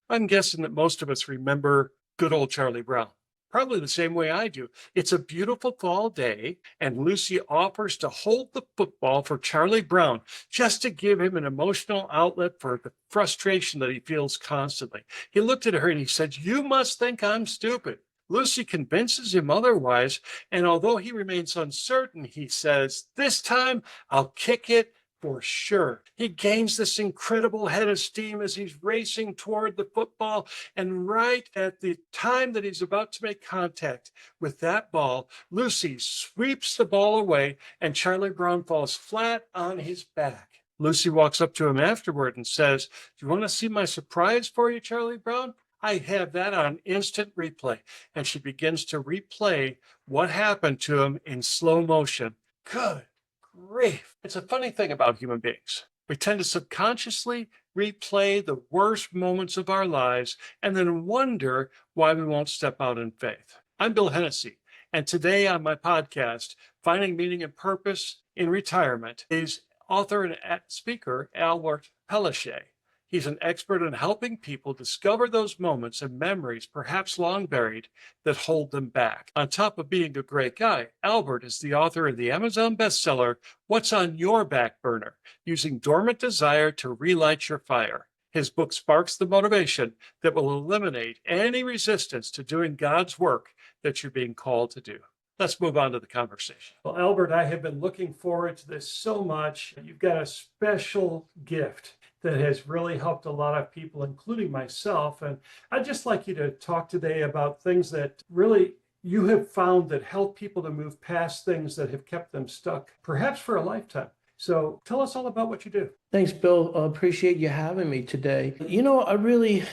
I'm guessing that most of us remember good old Charlie Brown, probably the same way I do. It's a beautiful fall day, and Lucy offers to hold the football for Charlie Brown just to give him an emotional outlet for the frustration that he feels constantly. He looked at her and he said, "You must think I'm stupid." Lucy convinces him otherwise, and although he remains uncertain, he says, "This time I'll kick it for sure." He gains this incredible head of steam as he's racing toward the football. And right at the time that he's about to make contact with that ball, Lucy sweeps the ball away and Charlie Brown falls flat on his back. Lucy walks up to him afterward and says, "Do you want to see my surprise for you, Charlie Brown? I have that on instant replay." And she begins to replay what happened to him in slow motion. Good grief. It's a funny thing about human beings. We tend to subconsciously replay the worst moments of our lives and then wonder why we won't step out in faith. I'm Bill Hennessy, and today on my podcast, Finding Meaning and Purpose in Retirement, is author and speaker Albert Pellichet. He's an expert in helping people discover those moments and memories, perhaps long buried, that hold them back. On top of being a great guy, Albert is the author of the Amazon bestseller, What's on Your Back Burner? Using Dormant Desire to Relight Your Fire. His book sparks the motivation that will eliminate any resistance to doing God's work that you're being called to do. Let's move on to the conversation. Well, Albert, I have been looking forward to this so much. You've got a special gift that has really helped a lot of people, including myself. And I'd just like you to talk today about things that really you have found that help people to move past things that have kept them stuck, perhaps for a lifetime. So tell us all about what you do. Thanks, Bill. Appreciate you having me today. I really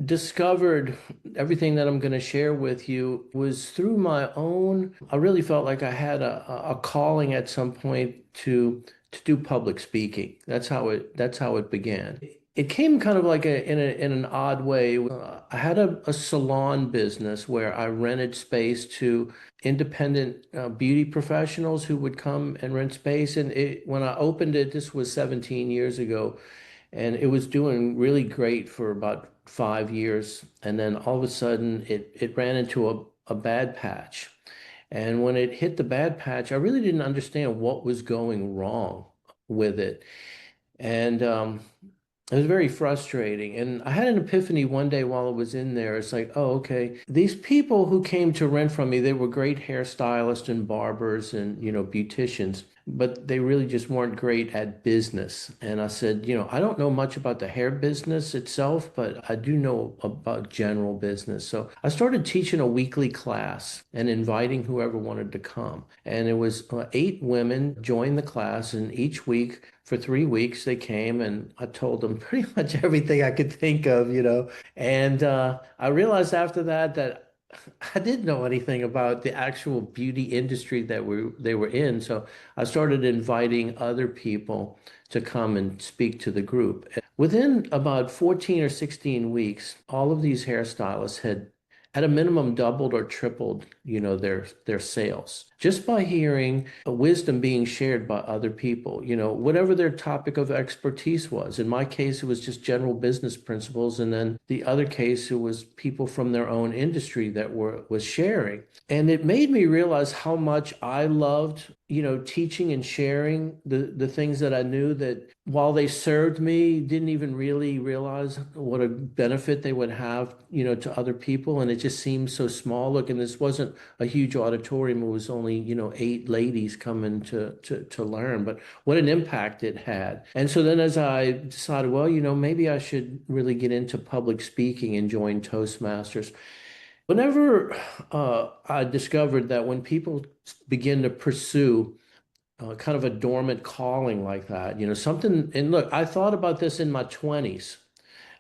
discovered everything that I'm going to share with you was through my own. I really felt like I had a calling at some point to do public speaking. That's how it began. It came kind of like in an odd way. I had a salon business where I rented space to independent beauty professionals who would come and rent space. And when I opened it, this was 17 years ago, and it was doing really great for about 5 years. And then all of a sudden, it ran into a bad patch. And when it hit the bad patch, I really didn't understand what was going wrong with it. And it was very frustrating. And I had an epiphany one day while I was in there. It's like, oh, okay. These people who came to rent from me, they were great hairstylists and barbers and, beauticians, but they really just weren't great at business. And I said, I don't know much about the hair business itself, but I do know about general business. So I started teaching a weekly class and inviting whoever wanted to come. And it was 8 women joined the class, and each week for 3 weeks, they came and I told them pretty much everything I could think of. And I realized after that I didn't know anything about the actual beauty industry that they were in. So I started inviting other people to come and speak to the group. Within about 14 or 16 weeks, all of these hairstylists had at a minimum doubled or tripled, their sales just by hearing wisdom being shared by other people, whatever their topic of expertise was. In my case, it was just general business principles. And then the other case, it was people from their own industry that was sharing. And it made me realize how much I loved, teaching and sharing the things that I knew that while they served me, didn't even really realize what a benefit they would have, to other people. And it just seemed so small. Look, and this wasn't a huge auditorium. It was only, 8 ladies coming to learn, but what an impact it had. And so then as I decided, well, maybe I should really get into public speaking and join Toastmasters. Whenever I discovered that when people begin to pursue kind of a dormant calling like that, something, and look, I thought about this in my 20s.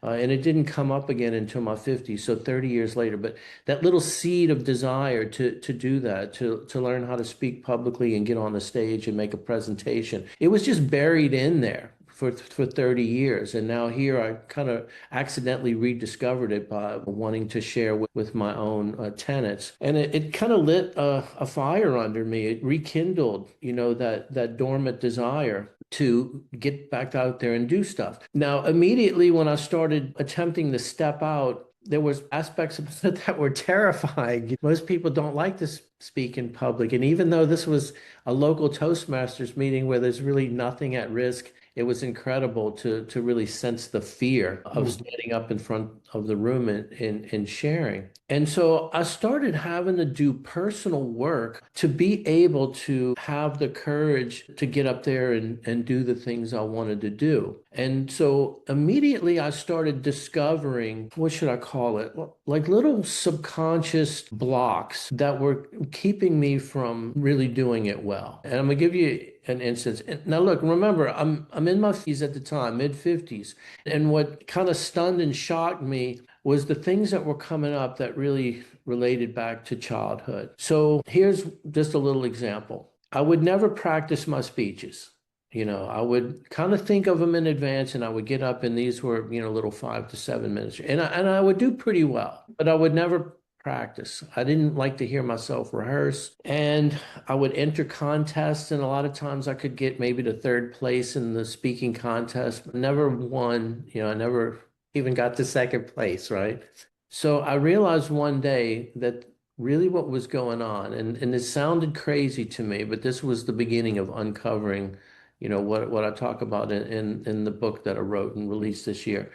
And it didn't come up again until my 50s, so 30 years later. But that little seed of desire to do that, to learn how to speak publicly and get on the stage and make a presentation, it was just buried in there for 30 years. And now here I kind of accidentally rediscovered it by wanting to share with my own tenants. And it kind of lit a fire under me. It rekindled, that dormant desire to get back out there and do stuff. Now, immediately when I started attempting to step out, there was aspects of it that were terrifying. Most people don't like to speak in public. And even though this was a local Toastmasters meeting where there's really nothing at risk, it was incredible to really sense the fear of Mm. standing up in front of the room and sharing. And so I started having to do personal work to be able to have the courage to get up there and do the things I wanted to do. And so immediately I started discovering, what should I call it? Like little subconscious blocks that were keeping me from really doing it well. And I'm gonna give you an instance. Now look, remember, I'm in my 50s at the time, mid 50s. And what kind of stunned and shocked me was the things that were coming up that really related back to childhood. So here's just a little example. I would never practice my speeches. I would kind of think of them in advance and I would get up and these were, little 5 to 7 minutes. And I would do pretty well, but I would never practice. I didn't like to hear myself rehearse. And I would enter contests, and a lot of times I could get maybe to third place in the speaking contest, but never won. I never even got to second place, right? So I realized one day that really what was going on, and it sounded crazy to me, but this was the beginning of uncovering, what I talk about in the book that I wrote and released this year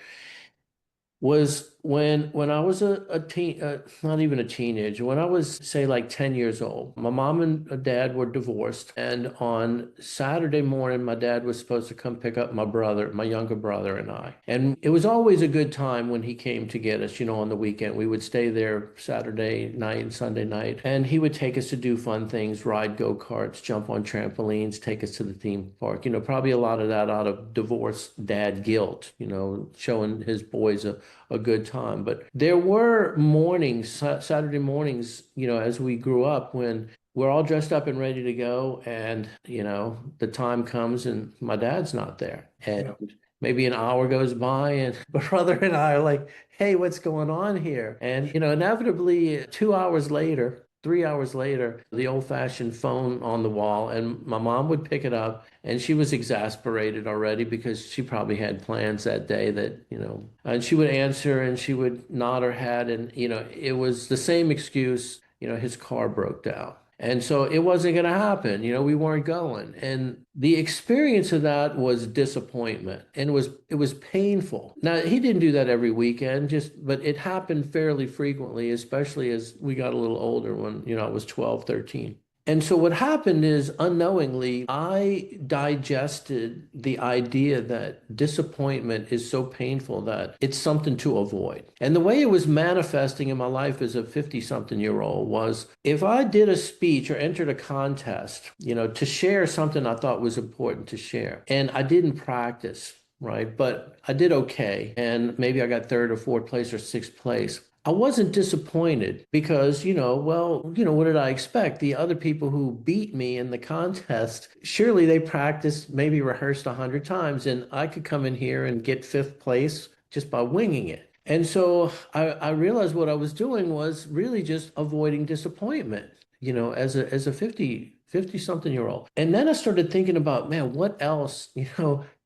was when I was a teen, not even a teenager, when I was say like 10 years old. My mom and dad were divorced, and on Saturday morning, my dad was supposed to come pick up my brother, my younger brother, and I. And it was always a good time when he came to get us, on the weekend. We would stay there Saturday night and Sunday night, and he would take us to do fun things, ride go-karts, jump on trampolines, take us to the theme park. Probably a lot of that out of divorced dad guilt, showing his boys a good time. But there were mornings, Saturday mornings, as we grew up when we're all dressed up and ready to go. And, the time comes and my dad's not there. Yeah. And maybe an hour goes by and my brother and I are like, hey, what's going on here? And, inevitably 2 hours later, 3 hours later, the old-fashioned phone on the wall, and my mom would pick it up, and she was exasperated already because she probably had plans that day that, and she would answer and she would nod her head, and, it was the same excuse, his car broke down. And so it wasn't going to happen. We weren't going. And the experience of that was disappointment. And it was painful. Now, he didn't do that every weekend, but it happened fairly frequently, especially as we got a little older when, I was 12, 13. And so what happened is unknowingly, I digested the idea that disappointment is so painful that it's something to avoid. And the way it was manifesting in my life as a 50-something-year-old was if I did a speech or entered a contest, to share something I thought was important to share, and I didn't practice, right? But I did okay. And maybe I got third or fourth place or sixth place. I wasn't disappointed because, what did I expect? The other people who beat me in the contest, surely they practiced, maybe rehearsed 100 times, and I could come in here and get fifth place just by winging it. And so I realized what I was doing was really just avoiding disappointment, as a 50 something year old. And then I started thinking about, man, what else,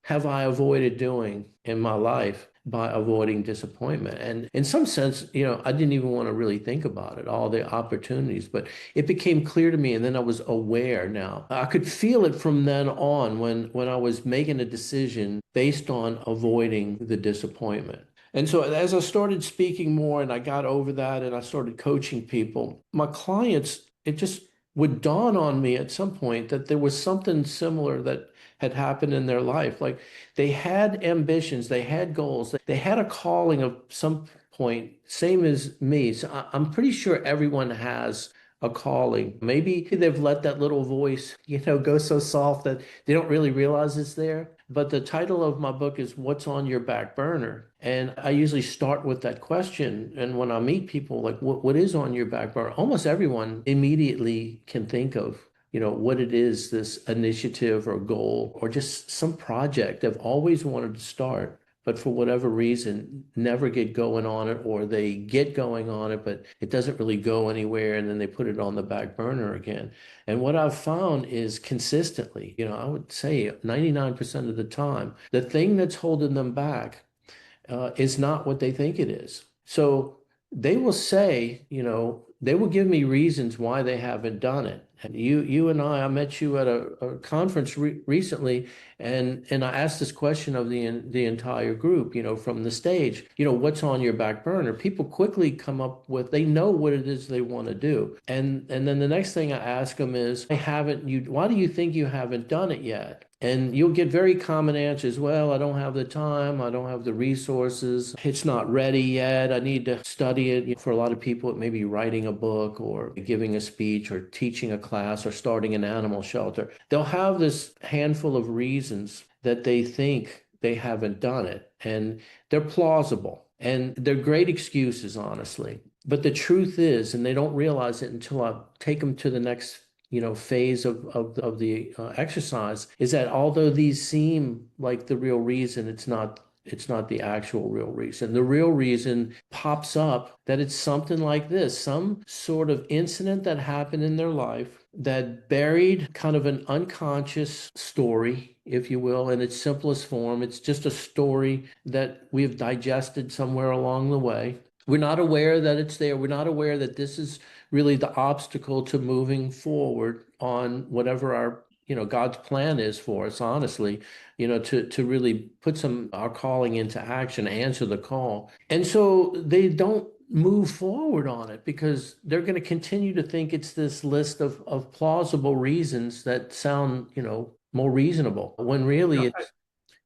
have I avoided doing in my life by avoiding disappointment? And in some sense, I didn't even want to really think about it, all the opportunities, but it became clear to me. And then I was aware now. I could feel it from then on when I was making a decision based on avoiding the disappointment. And so as I started speaking more and I got over that and I started coaching people, my clients, it just would dawn on me at some point that there was something similar that had happened in their life. Like they had ambitions, they had goals, they had a calling of some point, same as me. So I'm pretty sure everyone has a calling. Maybe they've let that little voice, go so soft that they don't really realize it's there. But the title of my book is What's on Your Back Burner? And I usually start with that question. And when I meet people, like, what is on your back burner? Almost everyone immediately can think of, what it is, this initiative or goal, or just some project they've always wanted to start, but for whatever reason, never get going on it, or they get going on it, but it doesn't really go anywhere, and then they put it on the back burner again. And what I've found is consistently, I would say 99% of the time, the thing that's holding them back is not what they think it is. So they will say, they will give me reasons why they haven't done it. And you and I met you at a conference recently, and I asked this question of the entire group, from the stage, what's on your back burner? People quickly come up with, they know what it is they want to do. And then the next thing I ask them is, why do you think you haven't done it yet? And you'll get very common answers. Well, I don't have the time. I don't have the resources. It's not ready yet. I need to study it. For a lot of people, it may be writing a book or giving a speech or teaching a class or starting an animal shelter. They'll have this handful of reasons that they think they haven't done it. And they're plausible. And they're great excuses, honestly. But the truth is, and they don't realize it until I take them to the next phase of the exercise, is that although these seem like the real reason, it's not the actual real reason. The real reason pops up that it's something like this, some sort of incident that happened in their life that buried kind of an unconscious story, if you will, in its simplest form. It's just a story that we have digested somewhere along the way. We're not aware that it's there. We're not aware that this is really the obstacle to moving forward on whatever our, God's plan is for us, honestly, to really put our calling into action, answer the call. And so they don't move forward on it because they're going to continue to think it's this list of plausible reasons that sound, more reasonable, when really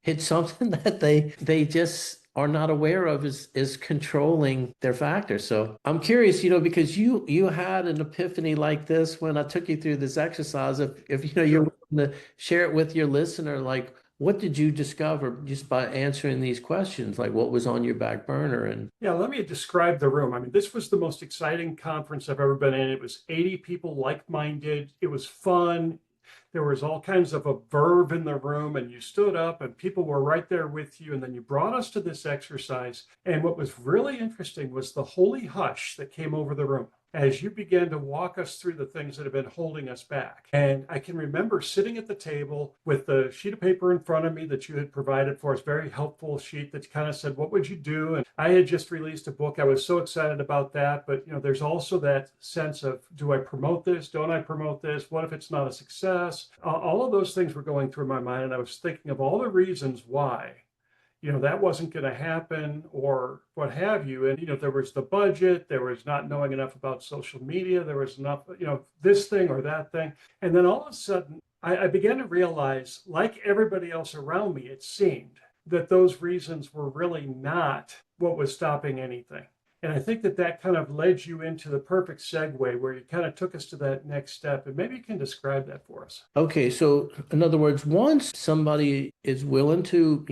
it's something that they just are not aware of is controlling their factors. So I'm curious, because you had an epiphany like this when I took you through this exercise. If you're willing to share it with your listener, like what did you discover just by answering these questions? Like what was on your back burner? And yeah, let me describe the room. I mean, this was the most exciting conference I've ever been in. It was 80 people like-minded. It was fun. There was all kinds of a verve in the room, and you stood up and people were right there with you. And then you brought us to this exercise. And what was really interesting was the holy hush that came over the room as you began to walk us through the things that have been holding us back. And I can remember sitting at the table with the sheet of paper in front of me that you had provided for us, very helpful sheet that kind of said, what would you do? And I had just released a book. I was so excited about that. But, there's also that sense of, do I promote this? Don't I promote this? What if it's not a success? All of those things were going through my mind. And I was thinking of all the reasons why that wasn't going to happen or what have you. And, there was the budget, there was not knowing enough about social media, there was enough, this thing or that thing. And then all of a sudden, I began to realize, like everybody else around me, it seemed that those reasons were really not what was stopping anything. And I think that kind of led you into the perfect segue where you kind of took us to that next step. And maybe you can describe that for us. Okay, so in other words, once somebody is willing to,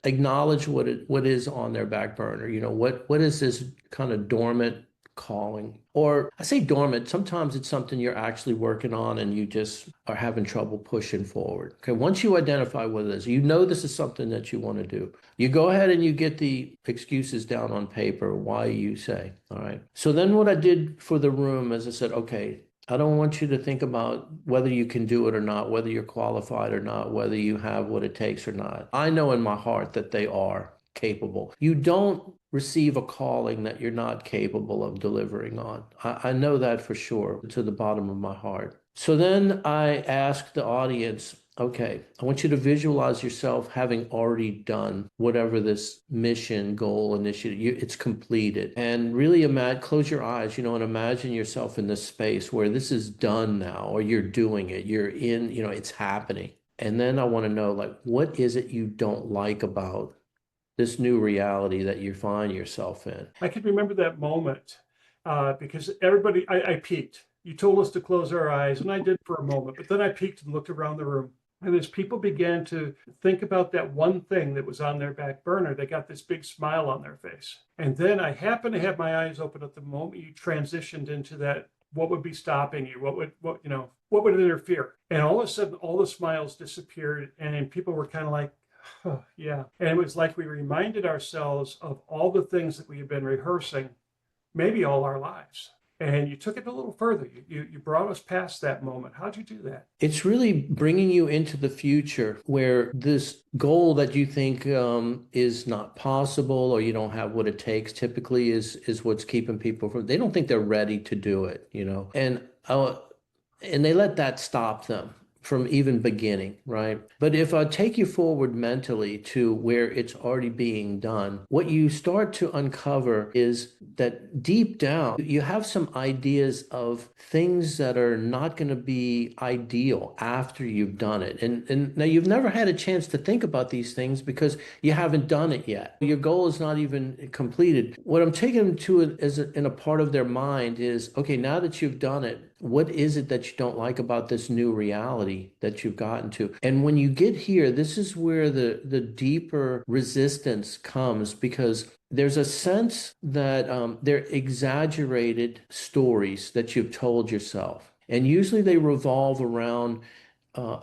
acknowledge what is on their back burner, what is this kind of dormant calling? Or I say dormant, sometimes it's something you're actually working on and you just are having trouble pushing forward. Okay, once you identify what it is, this is something that you want to do. You go ahead and you get the excuses down on paper, why you say, all right. So then what I did for the room is I said, okay, I don't want you to think about whether you can do it or not, whether you're qualified or not, whether you have what it takes or not. I know in my heart that they are capable. You don't receive a calling that you're not capable of delivering on. I know that for sure, to the bottom of my heart. So then I asked the audience, okay, I want you to visualize yourself having already done whatever this mission, goal, initiative, it's completed. And really close your eyes, and imagine yourself in this space where this is done now, or you're doing it, you're in, it's happening. And then I want to know, like, what is it you don't like about this new reality that you find yourself in? I can remember that moment because I peeked. You told us to close our eyes, and I did for a moment, but then I peeked and looked around the room. And as people began to think about that one thing that was on their back burner, they got this big smile on their face. And then I happened to have my eyes open at the moment you transitioned into that. What would be stopping you? What would interfere? And all of a sudden, all the smiles disappeared, and people were kind of like, Yeah. And it was like we reminded ourselves of all the things that we had been rehearsing, maybe all our lives. And you took it a little further. You brought us past that moment. How'd you do that? It's really bringing you into the future where this goal that you think is not possible or you don't have what it takes typically is what's keeping people from, they don't think they're ready to do it, you know. And they let that stop them from even beginning, right? But if I take you forward mentally to where it's already being done, what you start to uncover is that deep down, you have some ideas of things that are not going to be ideal after you've done it. And now you've never had a chance to think about these things because you haven't done it yet. Your goal is not even completed. What I'm taking them to as in a part of their mind is, okay, now that you've done it, what is it that you don't like about this new reality that you've gotten to? And when you get here, this is where the deeper resistance comes because there's a sense that they're exaggerated stories that you've told yourself. And usually they revolve around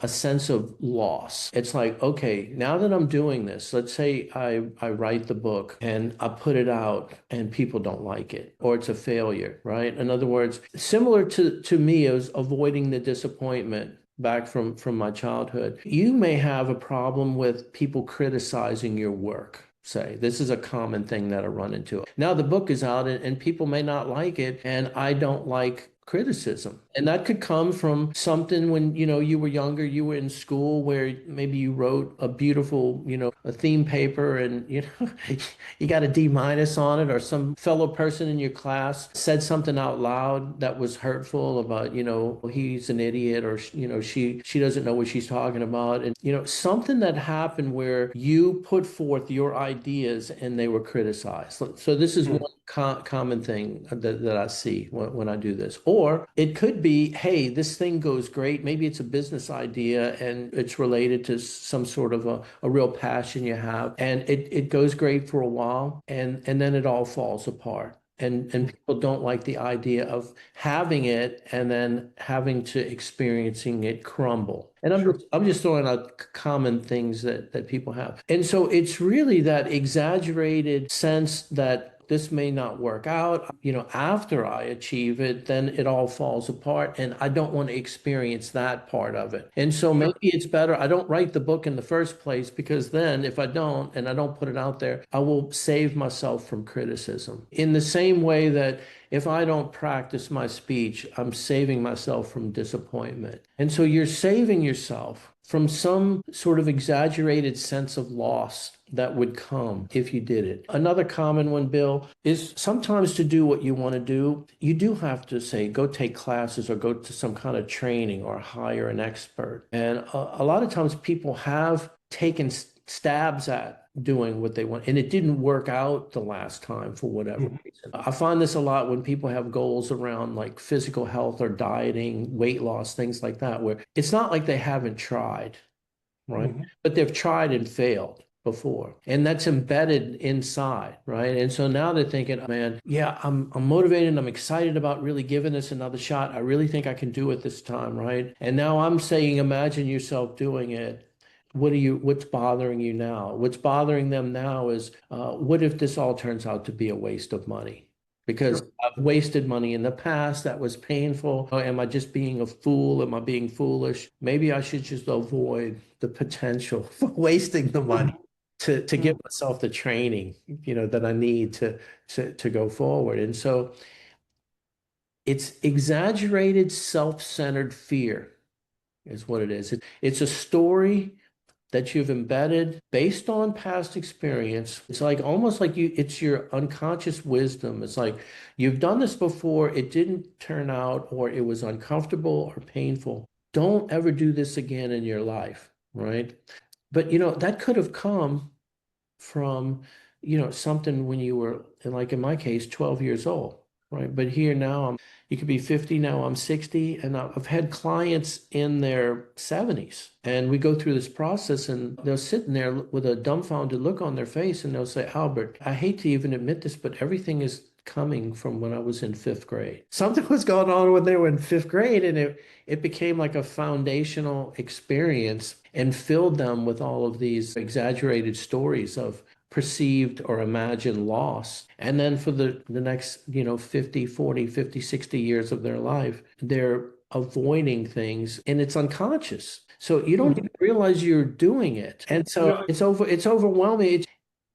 a sense of loss. It's like, okay, now that I'm doing this, let's say I write the book and I put it out and people don't like it or it's a failure, right? In other words, similar to me as avoiding the disappointment back from my childhood. You may have a problem with people criticizing your work. Say, this is a common thing that I run into. Now the book is out and people may not like it, and I don't like criticism. And that could come from something when, you know, you were younger, you were in school where maybe you wrote a beautiful, you know, a theme paper and, you know, you got a D minus on it, or some fellow person in your class said something out loud that was hurtful about, you know, he's an idiot, or, you know, she doesn't know what she's talking about. And, you know, something that happened where you put forth your ideas and they were criticized. So this is one common thing that I see when I do this. Or it could be, hey, this thing goes great. Maybe it's a business idea and it's related to some sort of a real passion you have. And it goes great for a while and then it all falls apart. And people don't like the idea of having it and then having to experiencing it crumble. And Sure. I'm just throwing out common things that people have. And so it's really that exaggerated sense that this may not work out. You know, after I achieve it, then it all falls apart. And I don't want to experience that part of it. And so maybe Sure. it's better I don't write the book in the first place, because then if I don't and I don't put it out there, I will save myself from criticism. In the same way that if I don't practice my speech, I'm saving myself from disappointment. And so you're saving yourself from some sort of exaggerated sense of loss that would come if you did it. Another common one, Bill, is sometimes to do what you want to do, you do have to say, go take classes or go to some kind of training or hire an expert. And a lot of times people have taken stabs at doing what they want, and it didn't work out the last time for whatever Mhm. reason. I find this a lot when people have goals around like physical health or dieting, weight loss, things like that, where it's not like they haven't tried, right? Mhm. But they've tried and failed before. And that's embedded inside, right? And so now they're thinking, man, yeah, I'm motivated. I'm excited about really giving this another shot. I really think I can do it this time, right? And now I'm saying, imagine yourself doing it. What's bothering you now? What's bothering them now is, what if this all turns out to be a waste of money? Because Sure. I've wasted money in the past. That was painful. Or am I just being a fool? Am I being foolish? Maybe I should just avoid the potential for wasting the money Mhm. to give Mhm. myself the training, you know, that I need to go forward. And so it's exaggerated self-centered fear is what it is. It's a story that you've embedded based on past experience. It's like almost like it's your unconscious wisdom. It's like you've done this before, it didn't turn out, or it was uncomfortable or painful. Don't ever do this again in your life, right? But you know, that could have come from, you know, something when you were, like in my case, 12 years old, right? But here now you could be 50, now I'm 60, and I've had clients in their 70s, and we go through this process, and they're sitting there with a dumbfounded look on their face, and they'll say, Albert, I hate to even admit this, but everything is coming from when I was in fifth grade. Something was going on when they were in fifth grade, and it became like a foundational experience. and filled them with all of these exaggerated stories of perceived or imagined loss. And then for the next, 50, 40, 50, 60 years of their life, they're avoiding things and it's unconscious. So you don't even realize you're doing it. And You so know, it's overwhelming.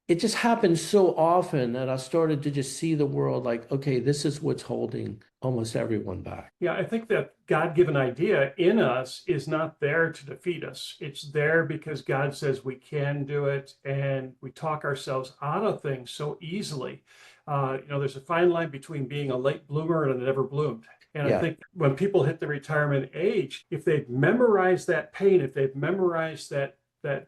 It just happens so often that I started to just see the world like, okay, this is what's holding almost everyone back. yeah, I think that God-given idea in us is not there to defeat us. It's there because God says we can do it, and we talk ourselves out of things so easily. There's a fine line between being a late bloomer and a never bloomed. And I Yeah. think when people hit the retirement age, if they've memorized that pain, if they've memorized that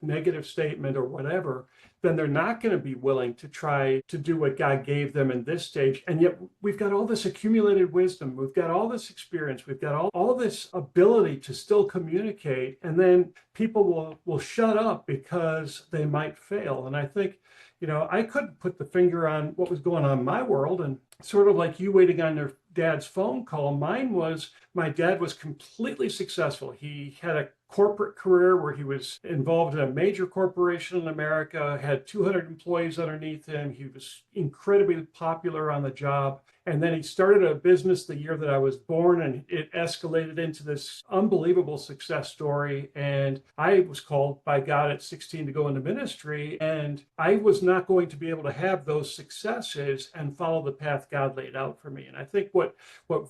negative statement or whatever, then they're not going to be willing to try to do what God gave them in this stage. And yet we've got all this accumulated wisdom, we've got all this experience, we've got all this ability to still communicate. And then people will shut up because they might fail. And I think, I couldn't put the finger on what was going on in my world. And sort of like you waiting on your dad's phone call, mine was my dad was completely successful. He had a corporate career where he was involved in a major corporation in America, had 200 employees underneath him. He was incredibly popular on the job. And then he started a business the year that I was born, and it escalated into this unbelievable success story. And I was called by God at 16 to go into ministry, and I was not going to be able to have those successes and follow the path God laid out for me. And I think what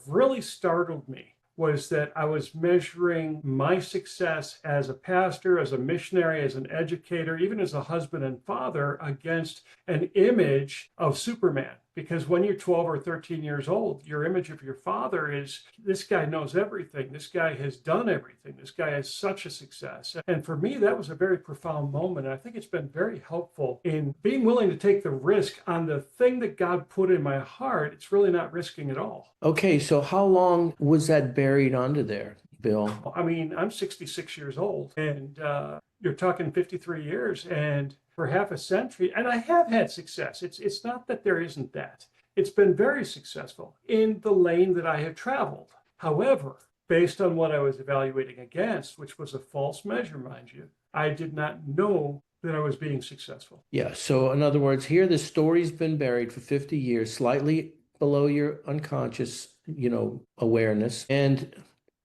really startled me was that I was measuring my success as a pastor, as a missionary, as an educator, even as a husband and father against an image of Superman. Because when you're 12 or 13 years old, your image of your father is this guy knows everything. This guy has done everything. This guy has such a success. And for me, that was a very profound moment. And I think it's been very helpful in being willing to take the risk on the thing that God put in my heart. It's really not risking at all. Okay, so how long was that buried under there, Bill? I mean, I'm 66 years old, and you're talking 53 years, and for half a century, and I have had success. It's not that there isn't that. It's been very successful in the lane that I have traveled. However, based on what I was evaluating against, which was a false measure, mind you, I did not know that I was being successful. Yeah, so in other words, here the story's been buried for 50 years, slightly below your unconscious, awareness. And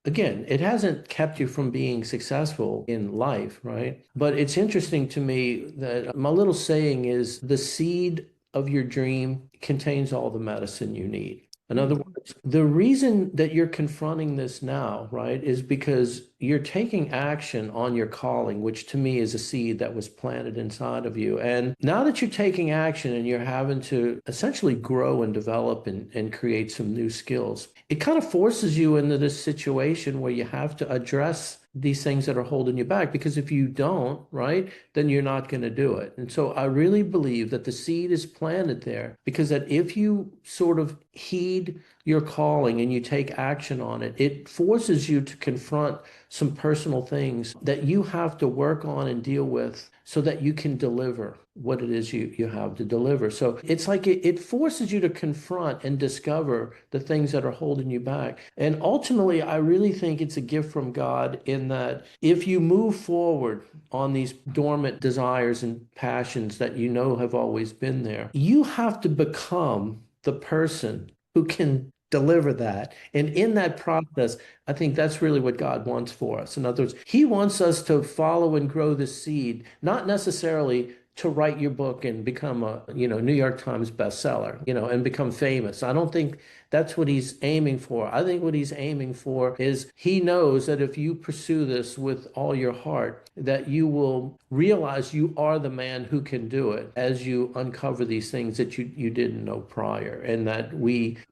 again, it hasn't kept you from being successful in life, right? But it's interesting to me that my little saying is the seed of your dream contains all the medicine you need. In other words, the reason that you're confronting this now, right, is because you're taking action on your calling, which to me is a seed that was planted inside of you. And now that you're taking action and you're having to essentially grow and develop and create some new skills, it kind of forces you into this situation where you have to address these things that are holding you back. Because if you don't, right, then you're not going to do it. And so I really believe that the seed is planted there because that if you sort of heed your calling and you take action on it, it forces you to confront some personal things that you have to work on and deal with so that you can deliver what it is you have to deliver. So it's like it forces you to confront and discover the things that are holding you back. And ultimately, I really think it's a gift from God in that if you move forward on these dormant desires and passions that have always been there, you have to become the person who can deliver that. And in that process, I think that's really what God wants for us. In other words, He wants us to follow and grow the seed, not necessarily to write your book and become a, New York Times bestseller, and become famous. I don't think that's what He's aiming for. I think what He's aiming for is He knows that if you pursue this with all your heart, that you will realize you are the man who can do it as you uncover these things that you didn't know prior. And that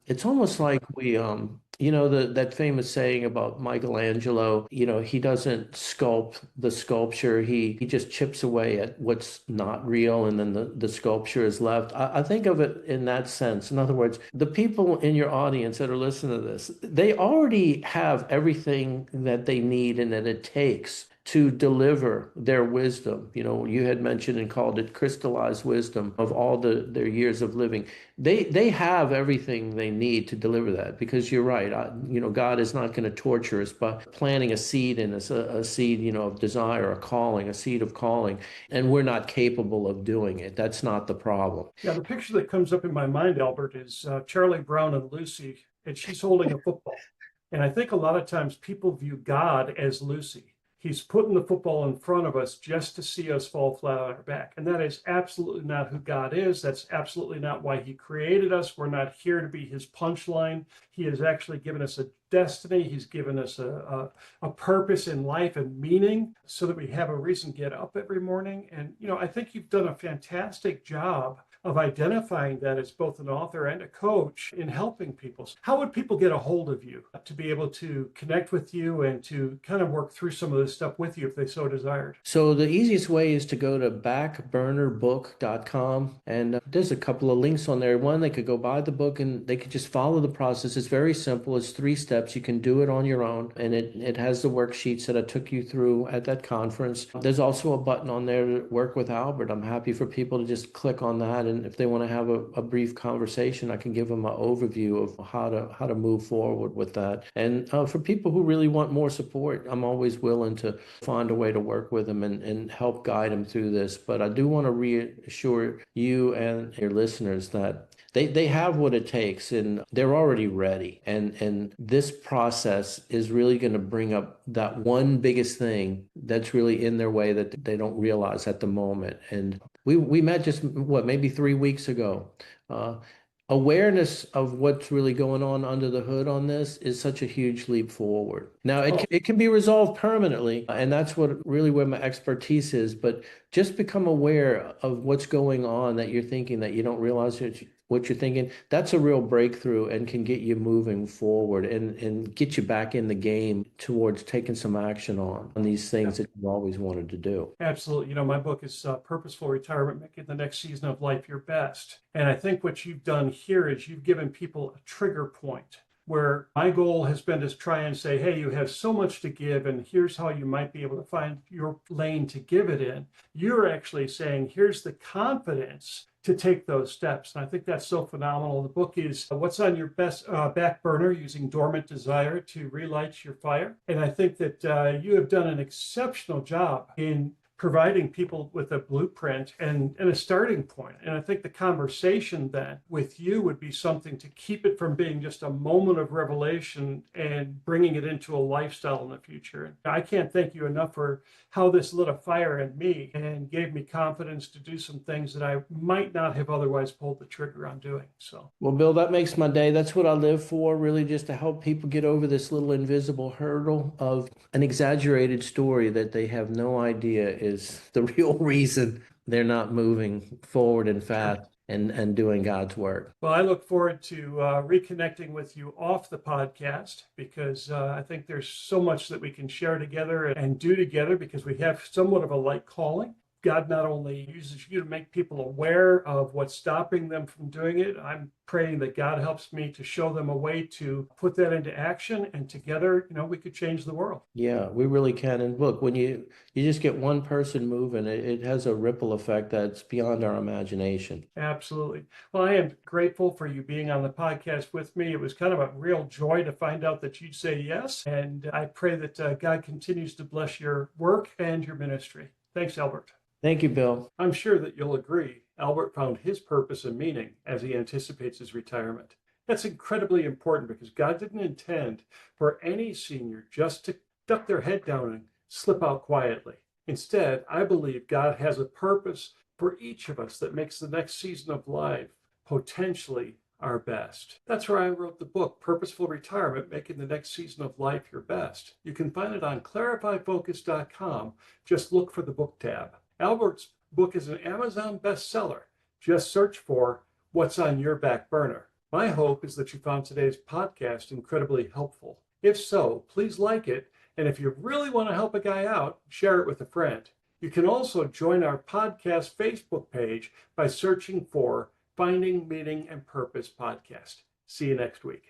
it's almost like that famous saying about Michelangelo, he doesn't sculpt the sculpture. He just chips away at what's not real, and then the sculpture is left. I think of it in that sense. In other words, the people in your audience that are listening to this, they already have everything that they need and that it takes to deliver their wisdom. You know, you had mentioned and called it crystallized wisdom of all their years of living. They have everything they need to deliver that, because you're right. You know, God is not going to torture us by planting a seed in us, a seed, you know, of desire, a calling, a seed of calling, and we're not capable of doing it. That's not the problem. Yeah, the picture that comes up in my mind, Albert, is Charlie Brown and Lucy, and she's holding a football. And I think a lot of times people view God as Lucy. He's putting the football in front of us just to see us fall flat on our back. And that is absolutely not who God is. That's absolutely not why he created us. We're not here to be his punchline. He has actually given us a destiny. He's given us a purpose in life and meaning so that we have a reason to get up every morning. And, you know, I think you've done a fantastic job of identifying that as both an author and a coach in helping people. How would people get a hold of you to be able to connect with you and to kind of work through some of this stuff with you if they so desired? So the easiest way is to go to backburnerbook.com, and there's a couple of links on there. One, they could go buy the book and they could just follow the process. It's very simple. It's 3 steps. You can do it on your own, and it has the worksheets that I took you through at that conference. There's also a button on there to work with Albert. I'm happy for people to just click on that, and if they want to have a brief conversation, I can give them an overview of how to move forward with that. And for people who really want more support, I'm always willing to find a way to work with them and help guide them through this. But I do want to reassure you and your listeners that they have what it takes and they're already ready. And this process is really going to bring up that one biggest thing that's really in their way that they don't realize at the moment. And we met just maybe 3 weeks ago. Awareness of what's really going on under the hood on this is such a huge leap forward. Now, it can be resolved permanently, and that's what really where my expertise is. But just become aware of what's going on that you're thinking that you don't realize what you're thinking. That's a real breakthrough and can get you moving forward and get you back in the game towards taking some action on these things that you've always wanted to do. Absolutely. You know, my book is Purposeful Retirement, Making the Next Season of Life Your Best. And I think what you've done here is you've given people a trigger point where my goal has been to try and say, hey, you have so much to give, and here's how you might be able to find your lane to give it in. You're actually saying, here's the confidence to take those steps. And I think that's so phenomenal. The book is What's on Your Best Back Burner, Using Dormant Desire to Relight Your Fire. And I think that you have done an exceptional job in providing people with a blueprint and a starting point. And I think the conversation then with you would be something to keep it from being just a moment of revelation and bringing it into a lifestyle in the future. And I can't thank you enough for how this lit a fire in me and gave me confidence to do some things that I might not have otherwise pulled the trigger on doing. So, well, Bill, that makes my day. That's what I live for, really, just to help people get over this little invisible hurdle of an exaggerated story that they have no idea is the real reason they're not moving forward and fast and doing God's work. Well, I look forward to reconnecting with you off the podcast because I think there's so much that we can share together and do together because we have somewhat of a like calling. God not only uses you to make people aware of what's stopping them from doing it, I'm praying that God helps me to show them a way to put that into action, and together, you know, we could change the world. Yeah, we really can. And look, when you just get one person moving, it has a ripple effect that's beyond our imagination. Absolutely. Well, I am grateful for you being on the podcast with me. It was kind of a real joy to find out that you'd say yes. And I pray that God continues to bless your work and your ministry. Thanks, Albert. Thank you, Bill. I'm sure that you'll agree, Albert found his purpose and meaning as he anticipates his retirement. That's incredibly important because God didn't intend for any senior just to duck their head down and slip out quietly. Instead, I believe God has a purpose for each of us that makes the next season of life potentially our best. That's where I wrote the book, Purposeful Retirement, Making the Next Season of Life Your Best. You can find it on clarifyfocus.com. Just look for the book tab. Albert's book is an Amazon bestseller. Just search for What's on Your Back Burner. My hope is that you found today's podcast incredibly helpful. If so, please like it. And if you really want to help a guy out, share it with a friend. You can also join our podcast Facebook page by searching for Finding Meaning and Purpose Podcast. See you next week.